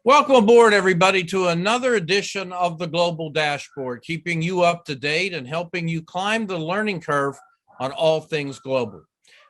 Welcome aboard, everybody, to another edition of the Global Dashboard, keeping you up to date and helping you climb the learning curve on all things global.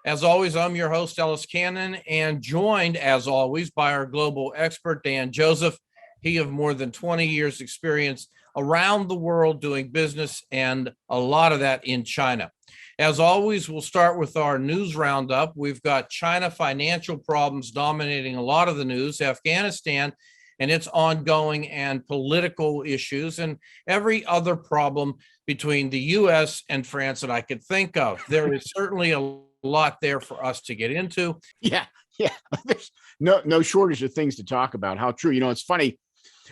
As always, I'm your host, Ellis Cannon, and joined, as always, by our global expert, Dan Joseph. He of more than 20 years experience around the world doing business, and a lot of that in China. As always, we'll start with our news roundup. We've got China financial problems dominating a lot of the news, Afghanistan and its ongoing and political issues, and every other problem between the U.S. and France that I could think of. There is certainly a lot there for us to get into. Yeah. There's no shortage of things to talk about. How true. It's funny,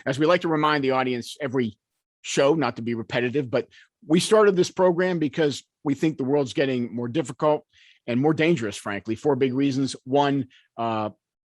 as we like to remind the audience every show, not to be repetitive, but we started this program because we think the world's getting more difficult and more dangerous, frankly, for big reasons. One,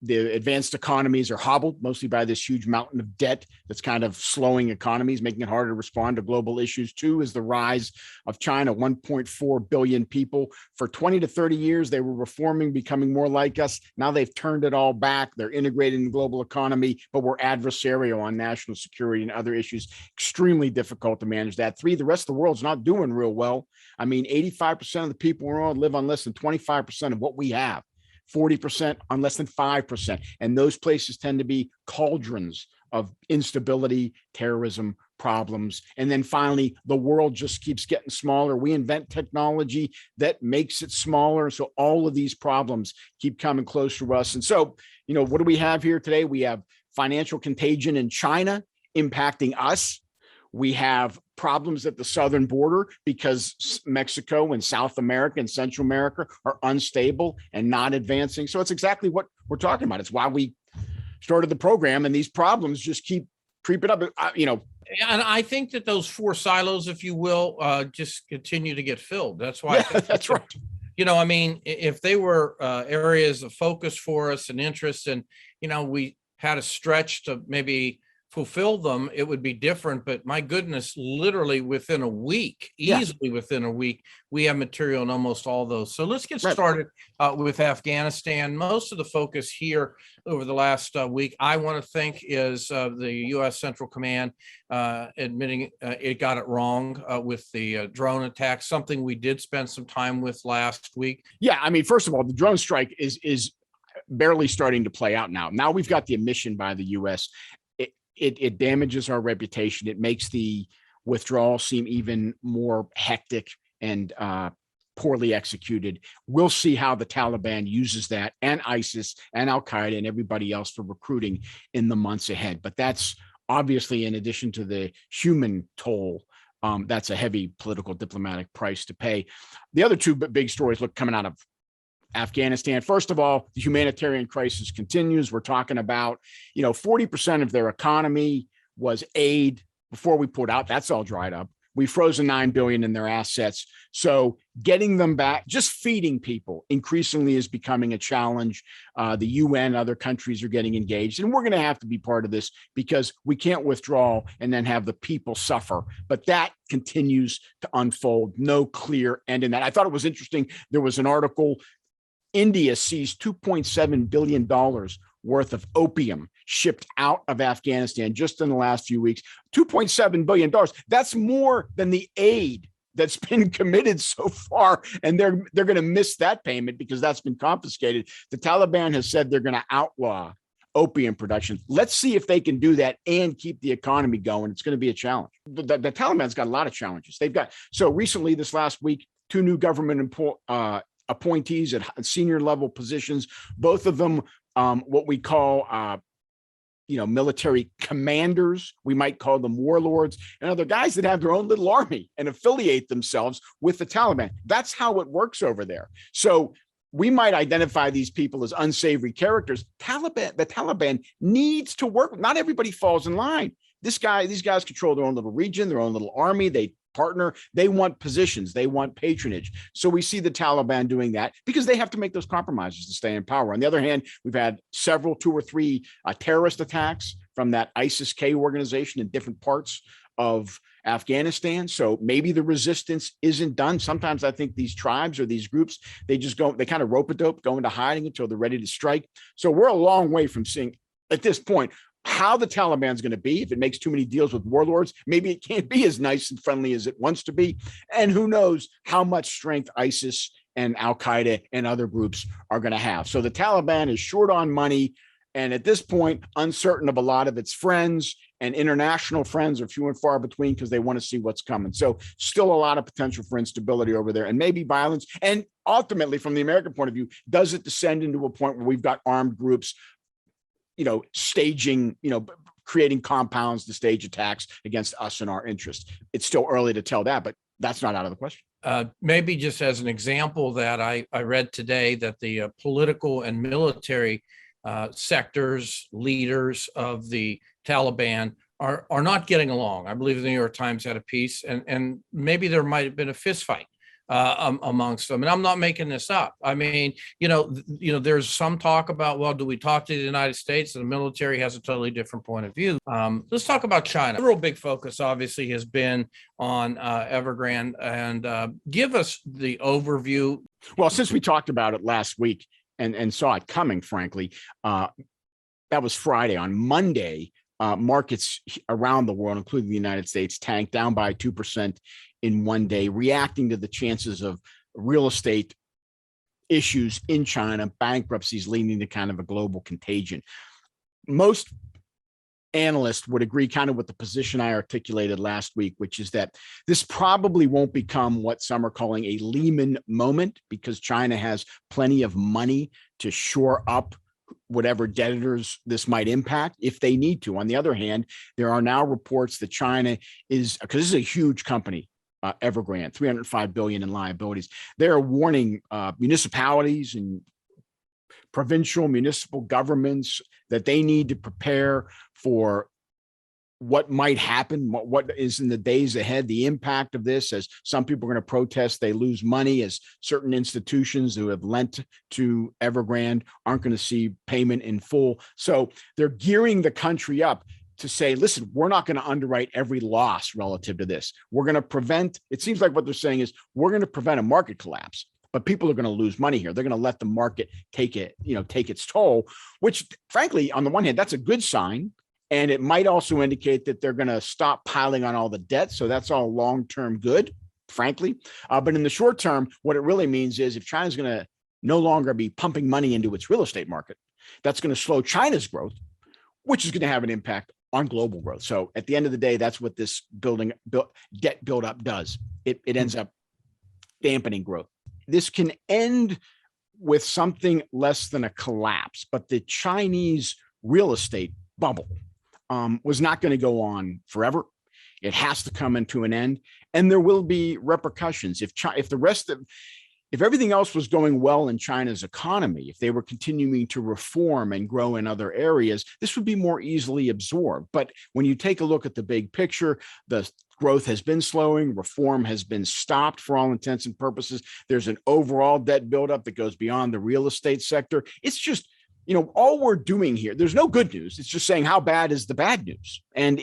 the advanced economies are hobbled mostly by this huge mountain of debt that's kind of slowing economies, making it harder to respond to global issues. Two is the rise of China, 1.4 billion people. For 20 to 30 years, they were reforming, becoming more like us. Now they've turned it all back. They're integrated in the global economy, but we're adversarial on national security and other issues. Extremely difficult to manage that. Three, the rest of the world's not doing real well. 85% of the people in the world live on less than 25% of what we have. 40% on less than 5%. And those places tend to be cauldrons of instability, terrorism, problems. And then finally, the world just keeps getting smaller. We invent technology that makes it smaller. So all of these problems keep coming closer to us. And so, what do we have here today? We have financial contagion in China impacting us. We have problems at the southern border because Mexico and South America and Central America are unstable and not advancing. So it's exactly what we're talking about. It's why we started the program, and these problems just keep creeping up. And I think that those four silos, if you will, just continue to get filled. That's why. Yeah, that's right. If they were areas of focus for us and interest, and we had a stretch to maybe fulfill them, it would be different. But my goodness, literally within a week, easily within a week, we have material on almost all those. So let's get started with Afghanistan. Most of the focus here over the last week, I want to think, is the U.S. Central Command admitting it got it wrong with the drone attack, something we did spend some time with last week. Yeah, first of all, the drone strike is barely starting to play out now. Now we've got the admission by the U.S. It damages our reputation. It makes the withdrawal seem even more hectic and poorly executed. We'll see how the Taliban uses that, and ISIS and Al-Qaeda and everybody else, for recruiting in the months ahead. But that's obviously, in addition to the human toll, that's a heavy political diplomatic price to pay. The other two big stories coming out of Afghanistan. First of all, the humanitarian crisis continues. We're talking about, 40% of their economy was aid before we pulled out. That's all dried up. We frozen $9 billion in their assets. So getting them back, just feeding people, increasingly is becoming a challenge. The UN, other countries are getting engaged, and we're going to have to be part of this because we can't withdraw and then have the people suffer. But that continues to unfold. No clear end in that. I thought it was interesting. There was an article. India sees $2.7 billion worth of opium shipped out of Afghanistan just in the last few weeks. $2.7 billion. That's more than the aid that's been committed so far. And they're going to miss that payment because that's been confiscated. The Taliban has said they're going to outlaw opium production. Let's see if they can do that and keep the economy going. It's going to be a challenge. The Taliban's got a lot of challenges. So recently, this last week, two new government appointees at senior level positions, both of them what we call military commanders. We might call them warlords, and other guys that have their own little army and affiliate themselves with the Taliban. That's how it works over there. So we might identify these people as unsavory characters. The Taliban needs to work. Not everybody falls in line. These guys control their own little region, their own little army. They partner. They want positions. They want patronage. So we see the Taliban doing that because they have to make those compromises to stay in power. On the other hand, we've had two or three terrorist attacks from that ISIS-K organization in different parts of Afghanistan. So maybe the resistance isn't done. Sometimes I think these tribes or these groups, they kind of rope-a-dope, go into hiding until they're ready to strike. So we're a long way from seeing, at this point, how the Taliban's going to be. If it makes too many deals with warlords, maybe it can't be as nice and friendly as it wants to be. And who knows how much strength ISIS and Al-Qaeda and other groups are going to have. So the Taliban is short on money, and at this point, uncertain of a lot of its friends, and international friends are few and far between because they want to see what's coming. So still a lot of potential for instability over there and maybe violence. And ultimately, from the American point of view, does it descend into a point where we've got armed groups, staging, creating compounds to stage attacks against us and our interests? It's still early to tell that, but that's not out of the question. Maybe just as an example that I read today that the political and military sectors, leaders of the Taliban are not getting along. I believe the New York Times had a piece, and maybe there might have been a fist fight amongst them. And I'm not making this up. I mean, there's some talk about, well, do we talk to the United States? And the military has a totally different point of view. Let's talk about China. The real big focus obviously has been on Evergrande, and give us the overview. Well, since we talked about it last week and saw it coming, frankly, that was Friday. On Monday, markets around the world, including the United States, tanked down by 2% in one day, reacting to the chances of real estate issues in China, bankruptcies leading to kind of a global contagion. Most analysts would agree kind of with the position I articulated last week, which is that this probably won't become what some are calling a Lehman moment, because China has plenty of money to shore up whatever debtors this might impact if they need to. On the other hand, there are now reports that China is, because this is a huge company, Evergrande, $305 billion in liabilities. They're warning municipalities and provincial municipal governments that they need to prepare for what might happen, what is in the days ahead, the impact of this, as some people are going to protest, they lose money, as certain institutions who have lent to Evergrande aren't going to see payment in full. So they're gearing the country up to say, listen, we're not going to underwrite every loss relative to this. We're going to prevent, it seems like what they're saying is, we're going to prevent a market collapse, but people are going to lose money here. They're going to let the market take its toll, which frankly, on the one hand, that's a good sign. And it might also indicate that they're going to stop piling on all the debt. So that's all long-term good, frankly. But in the short term, what it really means is if China's going to no longer be pumping money into its real estate market, that's going to slow China's growth, which is going to have an impact on global growth. So at the end of the day, that's what this debt buildup does. It ends up dampening growth. This can end with something less than a collapse, but the Chinese real estate bubble was not going to go on forever. It has to come into an end, and there will be repercussions. If everything else was going well in China's economy, if they were continuing to reform and grow in other areas, this would be more easily absorbed. But when you take a look at the big picture, the growth has been slowing, reform has been stopped for all intents and purposes. There's an overall debt buildup that goes beyond the real estate sector. It's just, all we're doing here, there's no good news. It's just saying how bad is the bad news. And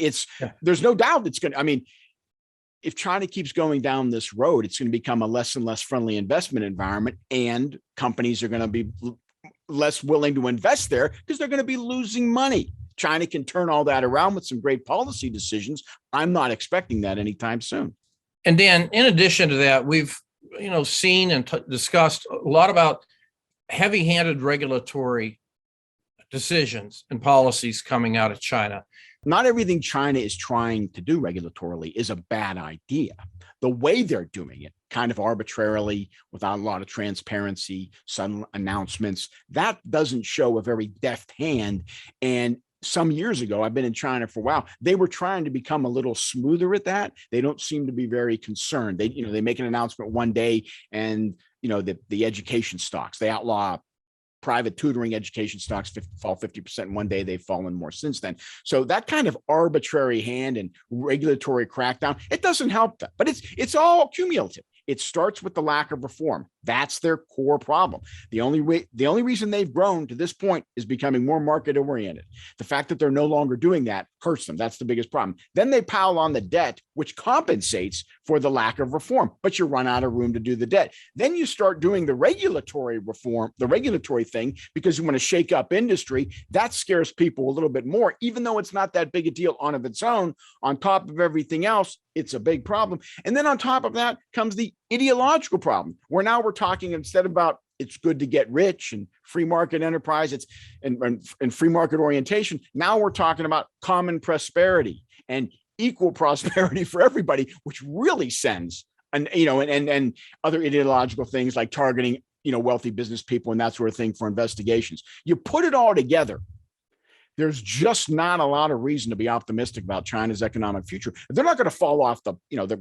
there's no doubt it's going to, if China keeps going down this road, it's going to become a less and less friendly investment environment, and companies are going to be less willing to invest there because they're going to be losing money. China can turn all that around with some great policy decisions. I'm not expecting that anytime soon. And Dan, in addition to that, we've seen and discussed a lot about heavy-handed regulatory decisions and policies coming out of China. Not everything China is trying to do regulatorily is a bad idea. The way they're doing it, kind of arbitrarily, without a lot of transparency, sudden announcements, that doesn't show a very deft hand. And some years ago, I've been in China for a while, they were trying to become a little smoother at that. They don't seem to be very concerned. They make an announcement one day, and the education stocks, they outlaw private tutoring education stocks fall 50% in one day. They've fallen more since then. So that kind of arbitrary hand and regulatory crackdown, it doesn't help them, but it's all cumulative. It starts with the lack of reform. That's their core problem. The only reason they've grown to this point is becoming more market oriented. The fact that they're no longer doing that hurts them. That's the biggest problem. Then they pile on the debt, which compensates for the lack of reform, but you run out of room to do the debt. Then you start doing the regulatory reform, the regulatory thing, because you want to shake up industry. That scares people a little bit more, even though it's not that big a deal on of its own. On top of everything else, it's a big problem. And then on top of that comes the ideological problem, where now we're talking, instead about it's good to get rich and free market enterprise, it's and free market orientation. Now we're talking about common prosperity and equal prosperity for everybody, which really sends and other ideological things like targeting wealthy business people and that sort of thing for investigations. You put it all together, there's just not a lot of reason to be optimistic about China's economic future. They're not going to fall off the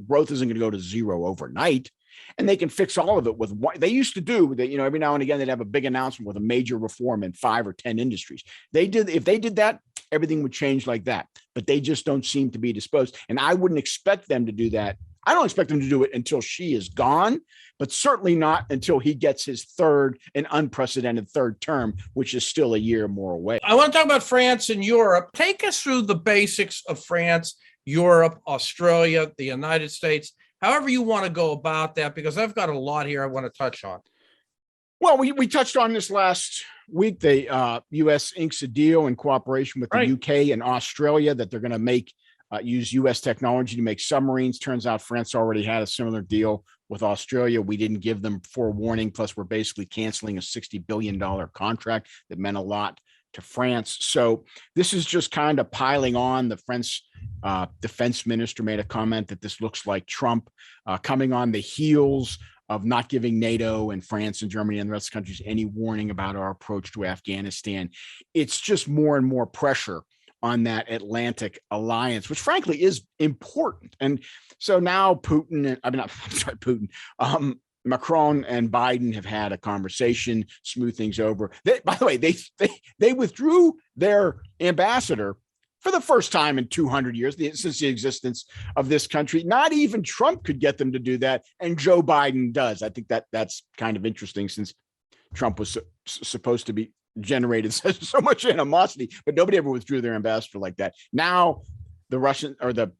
growth isn't going to go to zero overnight, and they can fix all of it with what they used to do. That every now and again they'd have a big announcement with a major reform in 5 or 10 industries. If they did that, everything would change like that. But they just don't seem to be disposed, and I wouldn't expect them to do that. I don't expect them to do it until she is gone, but certainly not until he gets his third and unprecedented third term, which is still a year more away. I want to talk about France and Europe. Take us through the basics of France, Europe, Australia, the United States, however you want to go about that, because I've got a lot here I want to touch on. Well, we touched on this last week. The U.S. inks a deal in cooperation with the UK and Australia that they're going to use U.S. technology to make submarines. Turns out France already had a similar deal with Australia. We didn't give them forewarning. Plus, we're basically canceling a $60 billion contract that meant a lot to France. So this is just kind of piling on. The French defense minister made a comment that this looks like Trump coming on the heels of not giving NATO and France and Germany and the rest of the countries any warning about our approach to Afghanistan. It's just more and more pressure on that Atlantic alliance, which frankly is important. And so now Macron and Biden have had a conversation, smooth things over. By the way, they withdrew their ambassador for the first time in 200 years since the existence of this country. Not even Trump could get them to do that, and Joe Biden does. I think that's kind of interesting, since Trump was supposed to be generated so much animosity, but nobody ever withdrew their ambassador like that. Now the Russian or the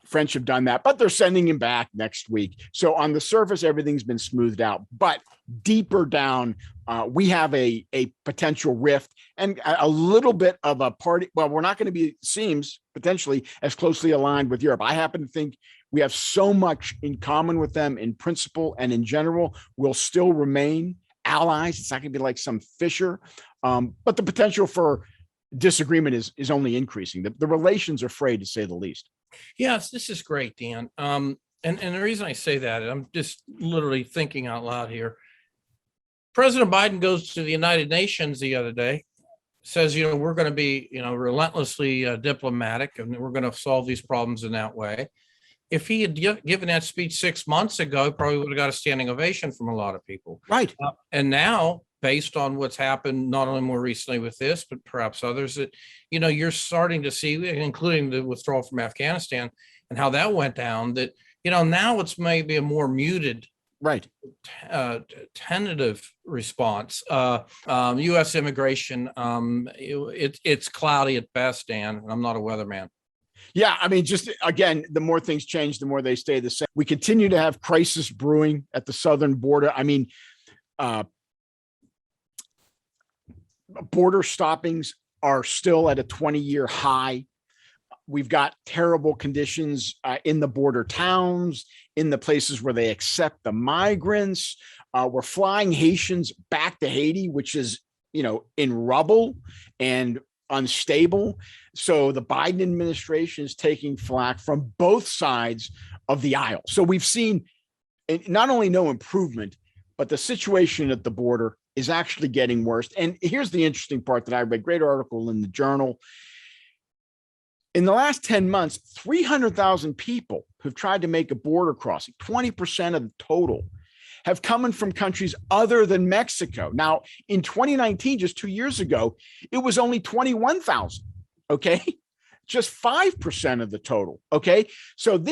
French have done that, but they're sending him back next week. So on the surface, everything's been smoothed out, but deeper down, we have a potential rift and a little bit of a party. Well, we're not going to be, seems potentially, as closely aligned with Europe. I happen to think we have so much in common with them in principle and in general. We'll still remain allies. It's not going to be like some fissure, but the potential for disagreement is only increasing. The relations are frayed, to say the least. Yes, this is great, Dan. And the reason I say that, I'm just literally thinking out loud here. President Biden goes to the United Nations the other day, says, we're going to be, relentlessly diplomatic, and we're going to solve these problems in that way. If he had given that speech 6 months ago, he probably would have got a standing ovation from a lot of people. Right. And now, based on what's happened, not only more recently with this, but perhaps others, that, you're starting to see, including the withdrawal from Afghanistan and how that went down, that, now it's maybe a more muted, tentative response. U.S. immigration, it's cloudy at best, Dan. I'm not a weatherman. Yeah, I mean, just again, the more things change, the more they stay the same. We continue to have crisis brewing at the southern border. I mean, border stoppings are still at a 20-year high. We've got terrible conditions in the border towns, in the places where they accept the migrants. We're flying Haitians back to Haiti, which is, in rubble and unstable. So the Biden administration is taking flack from both sides of the aisle. So we've seen not only no improvement, but the situation at the border is actually getting worse. And here's the interesting part that I read, great article in the Journal. In the last 10 months, 300,000 people who've tried to make a border crossing, 20% of the total, have come in from countries other than Mexico. Now, in 2019, just 2 years ago, it was only 21,000. Okay. just 5% of the total. Okay. So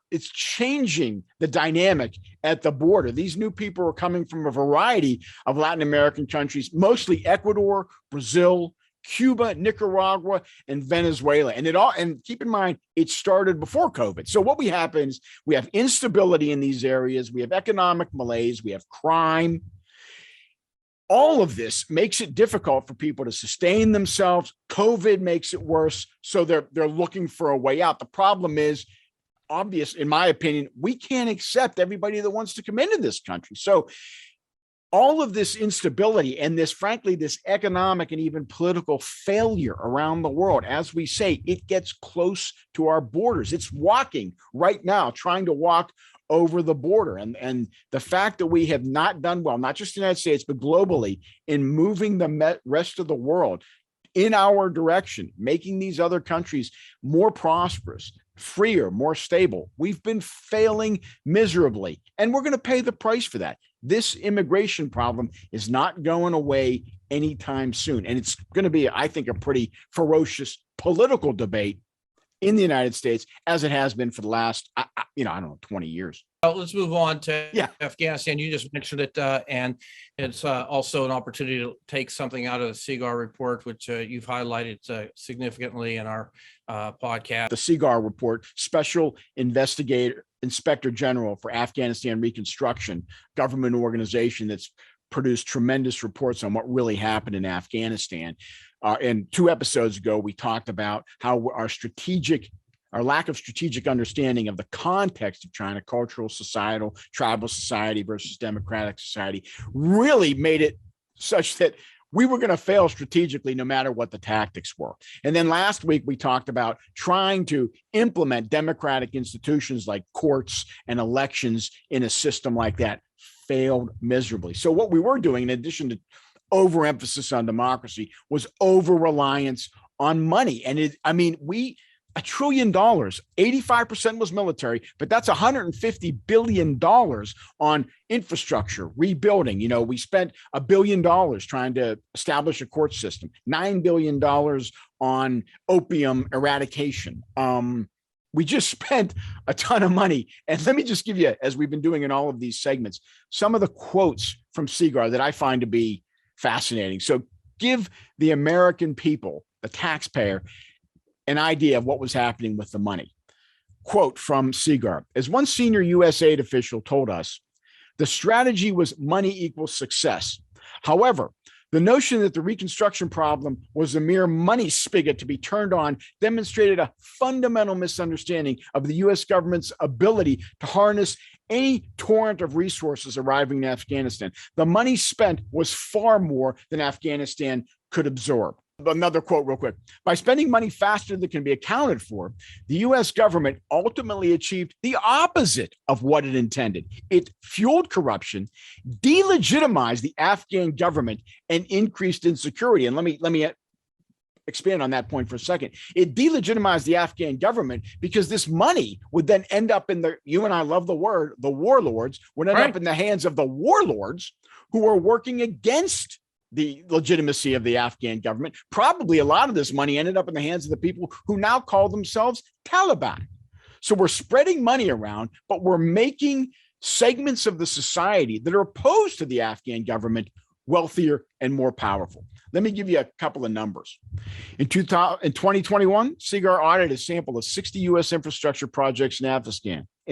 it's changing the dynamic at the border. These new people are coming from a variety of Latin American countries, mostly Ecuador, Brazil, Cuba, Nicaragua, and Venezuela. And keep in mind, it started before COVID. So what we have instability in these areas. We have economic malaise. We have crime. All of this makes it difficult for people to sustain themselves. COVID makes it worse. So they're looking for a way out. The problem is obvious, in my opinion. We can't accept everybody that wants to come into this country. So all of this instability and this economic and even political failure around the world, as we say, it gets close to our borders. It's walking right now, trying to walk over the border. And the fact that we have not done well, not just the United States, but globally, in moving the rest of the world in our direction, making these other countries more prosperous, freer, more stable. We've been failing miserably, and we're going to pay the price for that. This immigration problem is not going away anytime soon. And it's going to be, I think, a pretty ferocious political debate in the United States, as it has been for the last, I don't know, 20 years. Let's move on to Afghanistan. You just mentioned it, and it's also an opportunity to take something out of the SIGAR report, which you've highlighted significantly in our podcast. The SIGAR report, Special Inspector General for Afghanistan Reconstruction, government organization that's produced tremendous reports on what really happened in Afghanistan. And 2 episodes ago, we talked about how our lack of strategic understanding of the context of China, cultural, societal, tribal society versus democratic society, really made it such that we were going to fail strategically no matter what the tactics were. And then last week, we talked about trying to implement democratic institutions like courts and elections in a system like that. Failed miserably. So what we were doing, in addition to overemphasis on democracy, was over-reliance on money. And $1 trillion, 85% was military, but that's $150 billion on infrastructure, rebuilding. We spent $1 billion trying to establish a court system, $9 billion on opium eradication. We just spent a ton of money. And let me just give you, as we've been doing in all of these segments, some of the quotes from SIGAR that I find to be fascinating. So give the American people, the taxpayer, an idea of what was happening with the money. Quote from SIGAR: as one senior U.S. aid official told us, the strategy was money equals success. However, the notion that the Reconstruction problem was a mere money spigot to be turned on demonstrated a fundamental misunderstanding of the U.S. government's ability to harness any torrent of resources arriving in Afghanistan. The money spent was far more than Afghanistan could absorb. Another quote real quick: by spending money faster than can be accounted for, the U.S. government ultimately achieved the opposite of what it intended. It fueled corruption, delegitimized the Afghan government, and increased insecurity. And let me expand on that point for a second. It delegitimized the Afghan government because this money would then end up in you and I love the word, the warlords, would end up in the hands of the warlords who are working against the legitimacy of the Afghan government. Probably a lot of this money ended up in the hands of the people who now call themselves Taliban. So we're spreading money around, but we're making segments of the society that are opposed to the Afghan government wealthier and more powerful. Let me give you a couple of numbers. In 2021, SIGAR audited a sample of 60 U.S. infrastructure projects in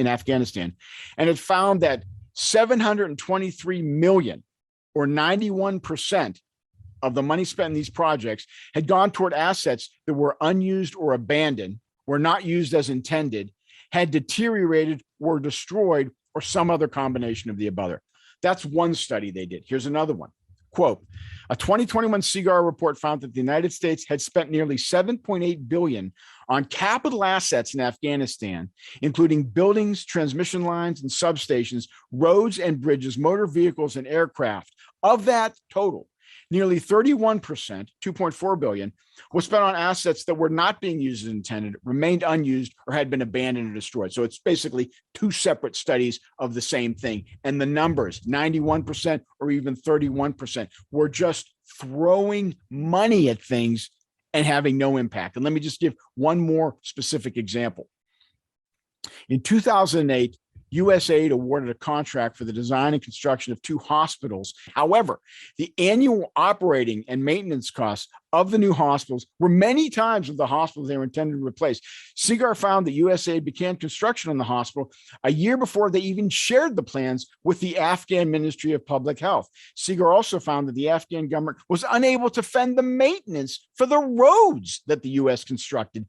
Afghanistan, and it found that 723 million, or 91% of the money spent in these projects, had gone toward assets that were unused or abandoned, were not used as intended, had deteriorated, were destroyed, or some other combination of the above. That's one study they did. Here's another one. Quote: a 2021 SIGAR report found that the United States had spent nearly $7.8 billion on capital assets in Afghanistan, including buildings, transmission lines and substations, roads and bridges, motor vehicles and aircraft. Of that total, nearly 31%, $2.4 billion, was spent on assets that were not being used as intended, remained unused, or had been abandoned or destroyed. So it's basically 2 separate studies of the same thing. And the numbers, 91% or even 31%, were just throwing money at things and having no impact. And let me just give one more specific example. In 2008, USAID awarded a contract for the design and construction of 2 hospitals. However, the annual operating and maintenance costs of the new hospitals were many times of the hospitals they were intended to replace. SIGAR found that USAID began construction on the hospital a year before they even shared the plans with the Afghan Ministry of Public Health. SIGAR also found that the Afghan government was unable to fund the maintenance for the roads that the U.S. constructed.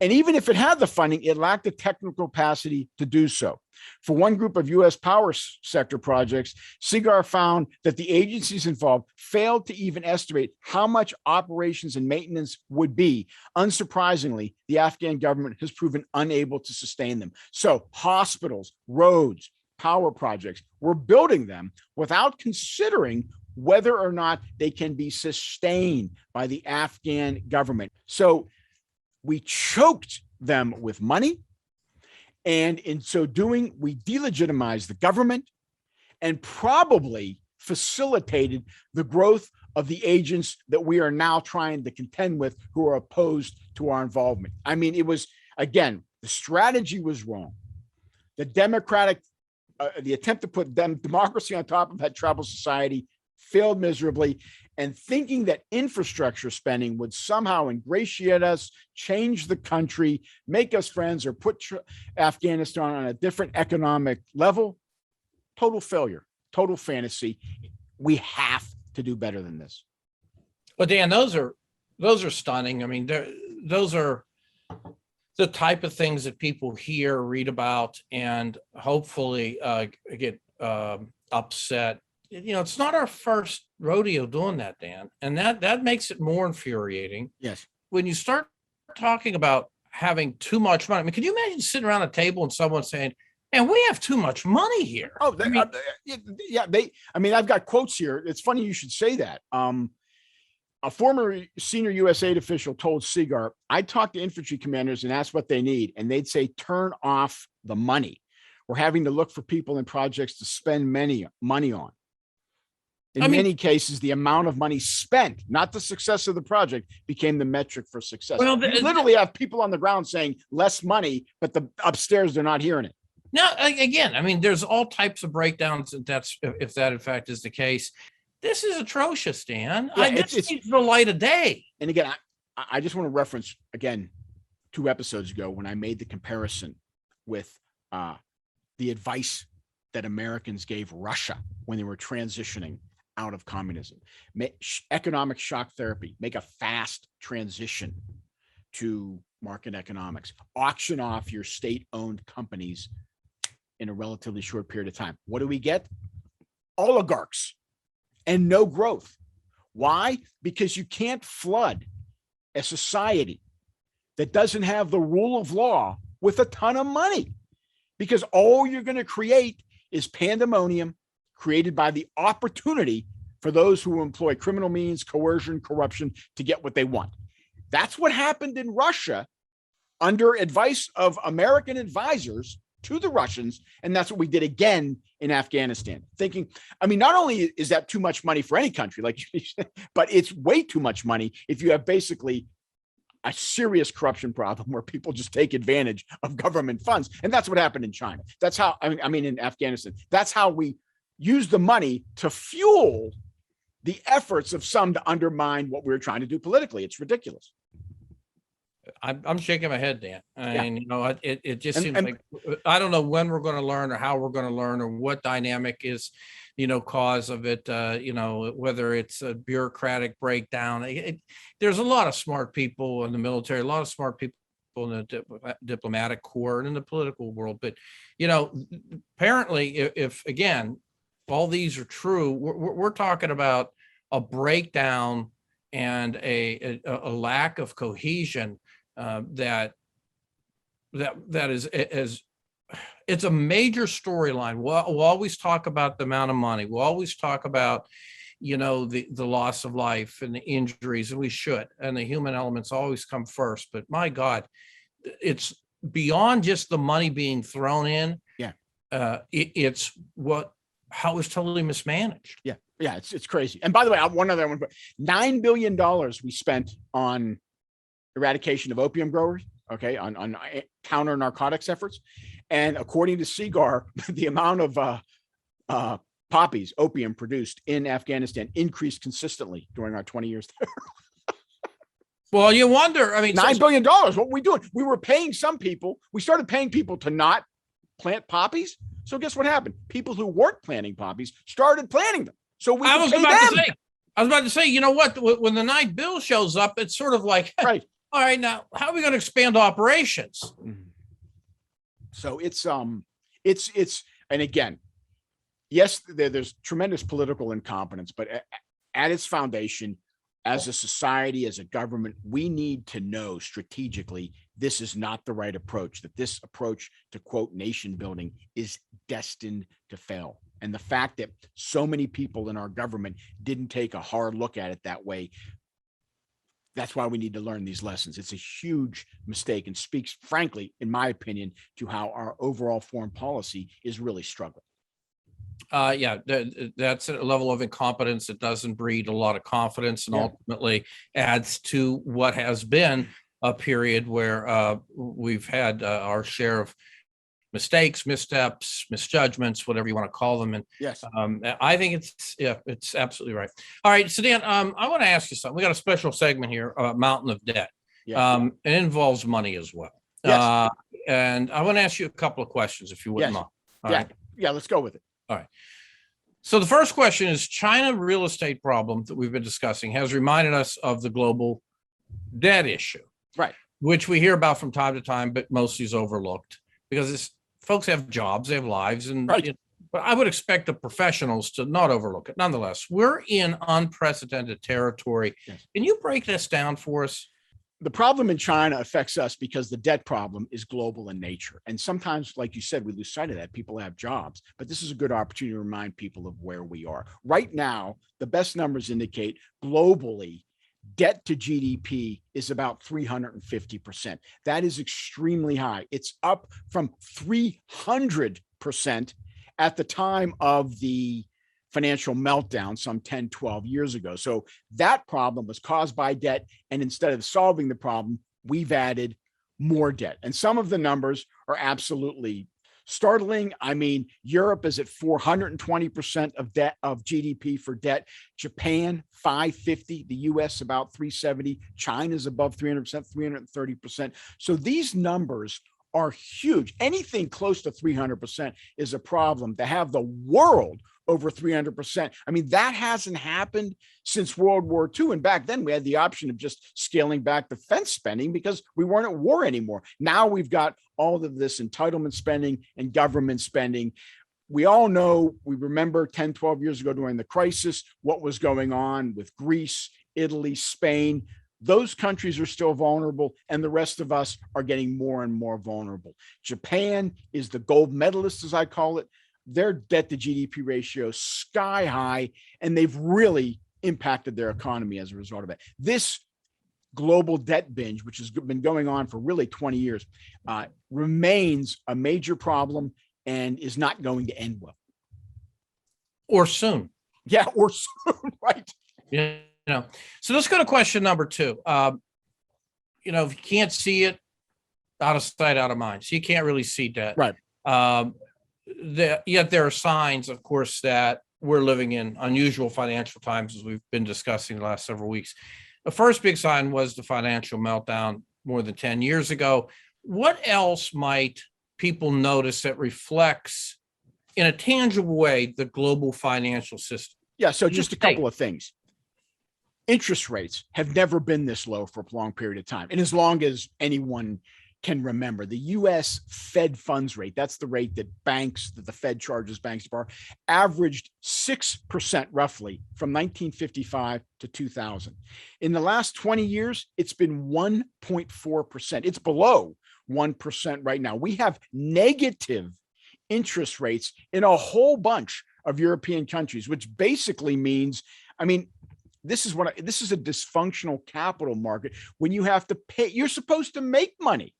And even if it had the funding, it lacked the technical capacity to do so. For one group of U.S. power sector projects, SIGAR found that the agencies involved failed to even estimate how much operations and maintenance would be. Unsurprisingly, the Afghan government has proven unable to sustain them. So hospitals, roads, power projects, we're building them without considering whether or not they can be sustained by the Afghan government. So we choked them with money. And in so doing, we delegitimized the government and probably facilitated the growth of the agents that we are now trying to contend with, who are opposed to our involvement. I mean, it was, again, the strategy was wrong. The the attempt to put democracy on top of that tribal society failed miserably, and thinking that infrastructure spending would somehow ingratiate us, change the country, make us friends, or put Afghanistan on a different economic level, total failure, total fantasy. We have to do better than this. Well, Dan, those are stunning. I mean, those are the type of things that people hear, read about, and hopefully get upset. You know, it's not our first rodeo doing that, Dan, and that makes it more infuriating. Yes. When you start talking about having too much money, I mean, can you imagine sitting around a table and someone saying, "Man, we have too much money here"? Oh, I've got quotes here. It's funny you should say that. A former senior USAID official told SIGAR, "I talked to infantry commanders and asked what they need, and they'd say, turn off the money. We're having to look for people and projects to spend money on." In many cases, the amount of money spent, not the success of the project, became the metric for success. Well, you literally have people on the ground saying less money, but the upstairs, they're not hearing it. Now, again, I mean, there's all types of breakdowns. If that in fact is the case. This is atrocious, Dan. Yeah, it's the light of day. And again, I just want to reference again 2 episodes ago when I made the comparison with the advice that Americans gave Russia when they were transitioning out of communism. Economic shock therapy, make a fast transition to market economics, auction off your state-owned companies in a relatively short period of time. What do we get? Oligarchs and no growth. Why? Because you can't flood a society that doesn't have the rule of law with a ton of money, because all you're going to create is pandemonium created by the opportunity for those who employ criminal means, coercion, corruption to get what they want. That's what happened in Russia under advice of American advisors to the Russians. And that's what we did again in Afghanistan, thinking, I mean, not only is that too much money for any country, like you said, but it's way too much money if you have basically a serious corruption problem where people just take advantage of government funds. And that's what happened in China. That's how, in Afghanistan, that's how we use the money to fuel the efforts of some to undermine what we're trying to do politically. It's ridiculous. I'm shaking my head, Dan. And, it just seems like, I don't know when we're going to learn or how we're going to learn or what dynamic is, cause of it, whether it's a bureaucratic breakdown. There's a lot of smart people in the military, a lot of smart people in the diplomatic corps and in the political world. But, apparently, if again, all these are true, we're talking about a breakdown and a lack of cohesion that is it's a major storyline. We'll always talk about the amount of money. We'll always talk about, the loss of life and the injuries, and we should. And the human elements always come first. But my God, it's beyond just the money being thrown in. Yeah. It's how it's totally mismanaged. Yeah. Yeah, it's crazy. And by the way, one other one, $9 billion we spent on eradication of opium growers, okay, on counter narcotics efforts. And according to SIGAR, the amount of poppies, opium produced in Afghanistan increased consistently during our 20 years there. Well, you wonder, I mean, $9 billion. What were we doing? We were paying some people. We started paying people to not plant poppies. So guess what happened? People who weren't planting poppies started planting them. So we I was pay about them. to say, you know what? When the ninth bill shows up, it's sort of like, right. All right, now how are we going to expand operations? So it's, and again, yes, there's tremendous political incompetence, but at its foundation, as a society, as a government, we need to know strategically this is not the right approach, that this approach to quote nation building is destined to fail. And the fact that so many people in our government didn't take a hard look at it that way, that's why we need to learn these lessons. It's a huge mistake and speaks, frankly, in my opinion, to how our overall foreign policy is really struggling. That's a level of incompetence that doesn't breed a lot of confidence and ultimately adds to what has been a period where we've had our share of mistakes, missteps, misjudgments, whatever you want to call them. And yes, I think it's absolutely right. All right, so Dan, I want to ask you something. We got a special segment here about mountain of debt. It involves money as well. Yes. And I want to ask you a couple of questions, if you wouldn't mind. All right. Yeah, let's go with it. All right. So the first question is, China real estate problem that we've been discussing has reminded us of the global debt issue, right? Which we hear about from time to time, but mostly is overlooked because folks have jobs, they have lives, and right. But I would expect the professionals to not overlook it. Nonetheless, we're in unprecedented territory. Yes. Can you break this down for us? The problem in China affects us because the debt problem is global in nature. And sometimes, like you said, we lose sight of that. People have jobs, but this is a good opportunity to remind people of where we are. Right now, the best numbers indicate globally, debt to GDP is about 350%. That is extremely high. It's up from 300% at the time of the financial meltdown some 10, 12 years ago. So that problem was caused by debt. And instead of solving the problem, we've added more debt. And some of the numbers are absolutely startling. I mean, Europe is at 420% of debt of GDP for debt. Japan, 550, the US about 370, China's above 300%, 330%. So these numbers are huge. Anything close to 300% is a problem. To have the world over 300%. I mean, that hasn't happened since World War II. And back then we had the option of just scaling back defense spending because we weren't at war anymore. Now we've got all of this entitlement spending and government spending. We all know, we remember 10, 12 years ago during the crisis, what was going on with Greece, Italy, Spain. Those countries are still vulnerable, and the rest of us are getting more and more vulnerable. Japan is the gold medalist, as I call it. Their debt to GDP ratio sky high, and they've really impacted their economy as a result of it. This global debt binge, which has been going on for really 20 years, remains a major problem and is not going to end well. Or soon. Yeah, or soon, right? Yeah. So let's go to question number 2. If you can't see it, out of sight, out of mind. So you can't really see debt. Right. Yet there are signs, of course, that we're living in unusual financial times, as we've been discussing the last several weeks. The first big sign was the financial meltdown more than 10 years ago. What else might people notice that reflects in a tangible way the global financial system? Yeah, so just a couple of things. Interest rates have never been this low for a long period of time. And as long as anyone can remember, the US Fed funds rate, that's the rate that the Fed charges banks to borrow, averaged 6% roughly from 1955 to 2000. In the last 20 years, it's been 1.4%. It's below 1% right now. We have negative interest rates in a whole bunch of European countries, which basically means, this is a dysfunctional capital market when you have to pay. You're supposed to make money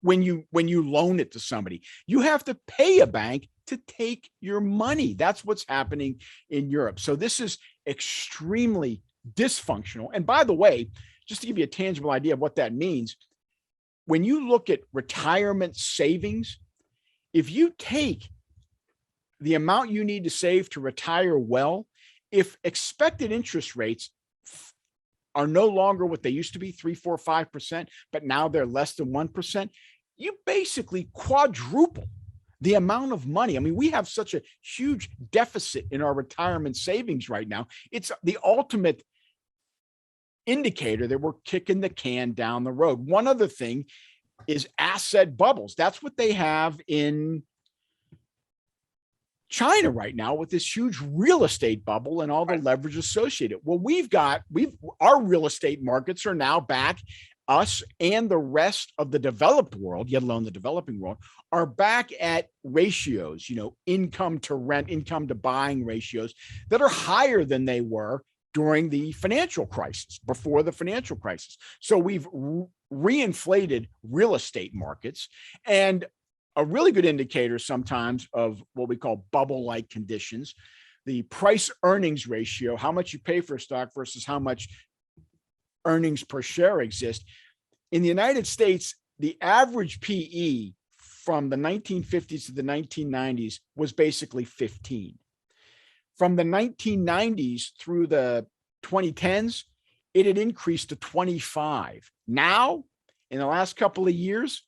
when you loan it to somebody. You have to pay a bank to take your money. That's what's happening in Europe. So this is extremely dysfunctional. And by the way, just to give you a tangible idea of what that means, when you look at retirement savings, if you take the amount you need to save to retire well, if expected interest rates are no longer what they used to be, 3, 4, 5%, but now they're less than 1%, you basically quadruple the amount of money. I mean, we have such a huge deficit in our retirement savings right now. It's the ultimate indicator that we're kicking the can down the road. One other thing is asset bubbles. That's what they have in China right now with this huge real estate bubble and all the leverage associated. Well, our real estate markets are now back. Us and the rest of the developed world, yet alone the developing world, are back at ratios, income to rent, income to buying ratios that are higher than they were during the financial crisis, before the financial crisis. So we've reinflated real estate markets, and a really good indicator sometimes of what we call bubble-like conditions, the price earnings ratio, how much you pay for a stock versus how much earnings per share exist. In the United States, the average PE from the 1950s to the 1990s was basically 15. From the 1990s through the 2010s, it had increased to 25. Now, in the last couple of years,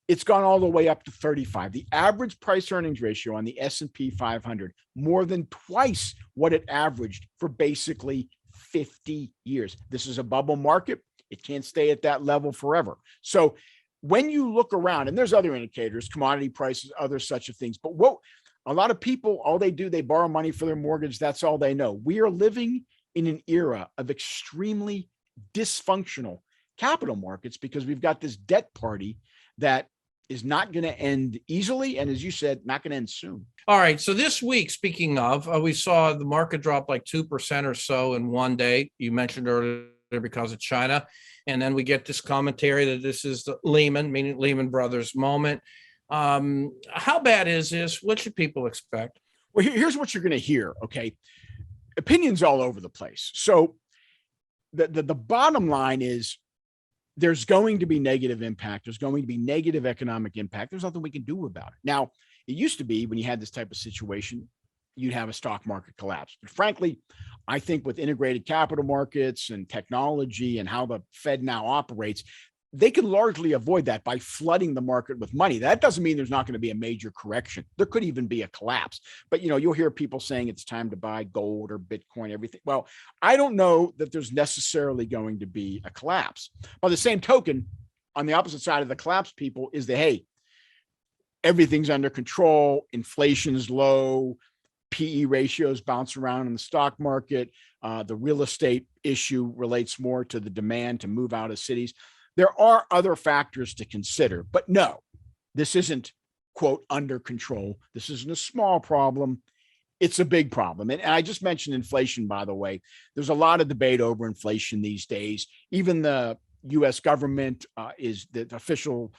it's gone all the way up to 35. The average price earnings ratio on the S&P 500, more than twice what it averaged for basically 50 years. This is a bubble market. It can't stay at that level forever. So when you look around, and there's other indicators, commodity prices, other such of things, but what a lot of people, all they do, they borrow money for their mortgage. That's all they know. We are living in an era of extremely dysfunctional capital markets because we've got this debt party that is not going to end easily. And as you said, not going to end soon. All right. So this week, speaking of, we saw the market drop like 2% or so in one day. You mentioned earlier because of China. And then we get this commentary that this is the Lehman Brothers moment. How bad is this? What should people expect? Well, here's what you're going to hear. Okay. Opinions all over the place. So the bottom line is there's going to be negative impact. There's going to be negative economic impact. There's nothing we can do about it. Now, it used to be when you had this type of situation, you'd have a stock market collapse. But frankly, I think with integrated capital markets and technology and how the Fed now operates, they can largely avoid that by flooding the market with money. That doesn't mean there's not going to be a major correction. There could even be a collapse. But you'll hear people saying it's time to buy gold or Bitcoin, everything. Well, I don't know that there's necessarily going to be a collapse. By the same token, on the opposite side of the collapse, people, is that, hey, everything's under control, inflation is low, PE ratios bounce around in the stock market. The real estate issue relates more to the demand to move out of cities. There are other factors to consider, but no, this isn't, quote, under control. This isn't a small problem. It's a big problem. And I just mentioned inflation, by the way. There's a lot of debate over inflation these days. Even the U.S. government the official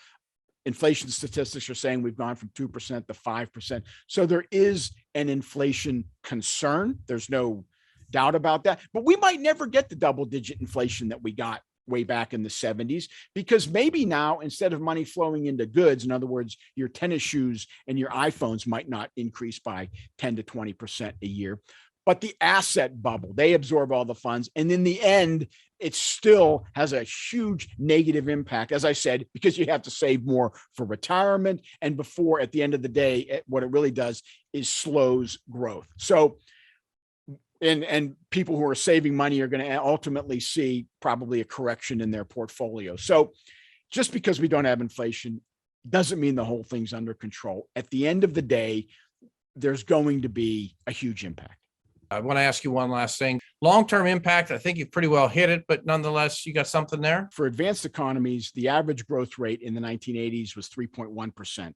inflation statistics are saying we've gone from 2% to 5%. So there is an inflation concern. There's no doubt about that. But we might never get the double-digit inflation that we got way back in the 70s, because maybe now, instead of money flowing into goods, in other words, your tennis shoes and your iPhones might not increase by 10 to 20% a year, but the asset bubble, they absorb all the funds. And in the end, it still has a huge negative impact, as I said, because you have to save more for retirement. And before, at the end of the day, what it really does is slows growth. So and people who are saving money are going to ultimately see probably a correction in their portfolio. So just because we don't have inflation doesn't mean the whole thing's under control. At the end of the day, there's going to be a huge impact. I want to ask you one last thing. Long-term impact, I think you've pretty well hit it, but nonetheless, you got something there? For advanced economies, the average growth rate in the 1980s was 3.1%.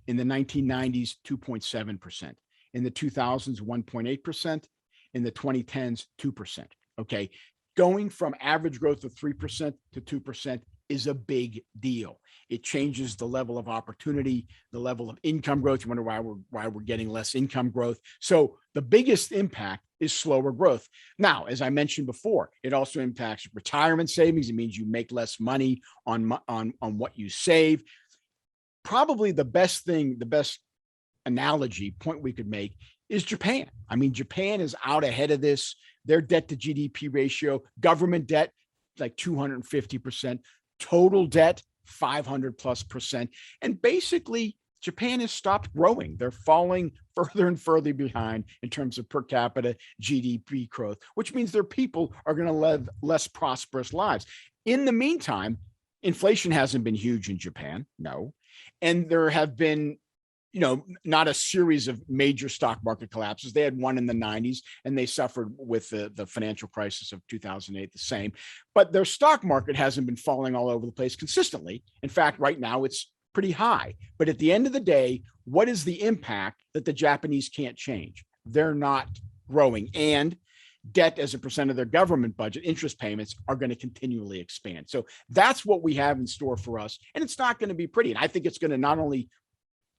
In the 1990s, 2.7%. In the 2000s, 1.8%. In the 2010s, 2%. Okay. Going from average growth of 3% to 2% is a big deal. It changes the level of opportunity, the level of income growth. You wonder why we're getting less income growth. So the biggest impact is slower growth. Now, as I mentioned before, it also impacts retirement savings. It means you make less money on what you save. Probably the best analogy point we could make is Japan. I mean, Japan is out ahead of this. Their debt to GDP ratio, government debt, like 250%, total debt, 500+%. And basically, Japan has stopped growing. They're falling further and further behind in terms of per capita GDP growth, which means their people are going to live less prosperous lives. In the meantime, inflation hasn't been huge in Japan, no. And there have been, not a series of major stock market collapses. They had one in the 90s, and they suffered with the financial crisis of 2008, the same. But their stock market hasn't been falling all over the place consistently. In fact, right now it's pretty high. But at the end of the day, what is the impact that the Japanese can't change? They're not growing. And debt as a percent of their government budget, interest payments, are going to continually expand. So that's what we have in store for us. And it's not going to be pretty. And I think it's going to not only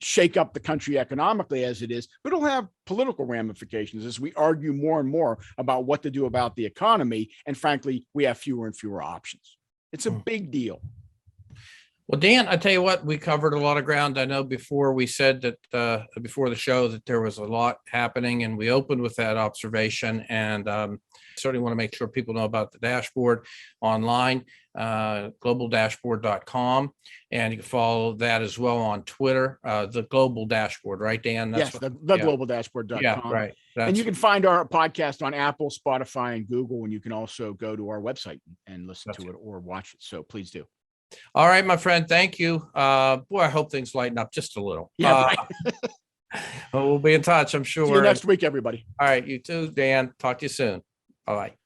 shake up the country economically as it is, but it'll have political ramifications as we argue more and more about what to do about the economy. And frankly, we have fewer and fewer options. It's a big deal. Well, Dan, I tell you what, we covered a lot of ground. I know before we said that before the show that there was a lot happening, and we opened with that observation. And certainly want to make sure people know about the dashboard online, globaldashboard.com. And you can follow that as well on Twitter, the Global Dashboard, right, Dan? Yes, the globaldashboard.com. Yeah, right. And you can find our podcast on Apple, Spotify, and Google. And you can also go to our website and listen to it or watch it. So please do. All right, my friend. Thank you. Boy, I hope things lighten up just a little. Yeah. Right. We'll be in touch, I'm sure. See you next week, everybody. All right. You too, Dan. Talk to you soon. Bye-bye.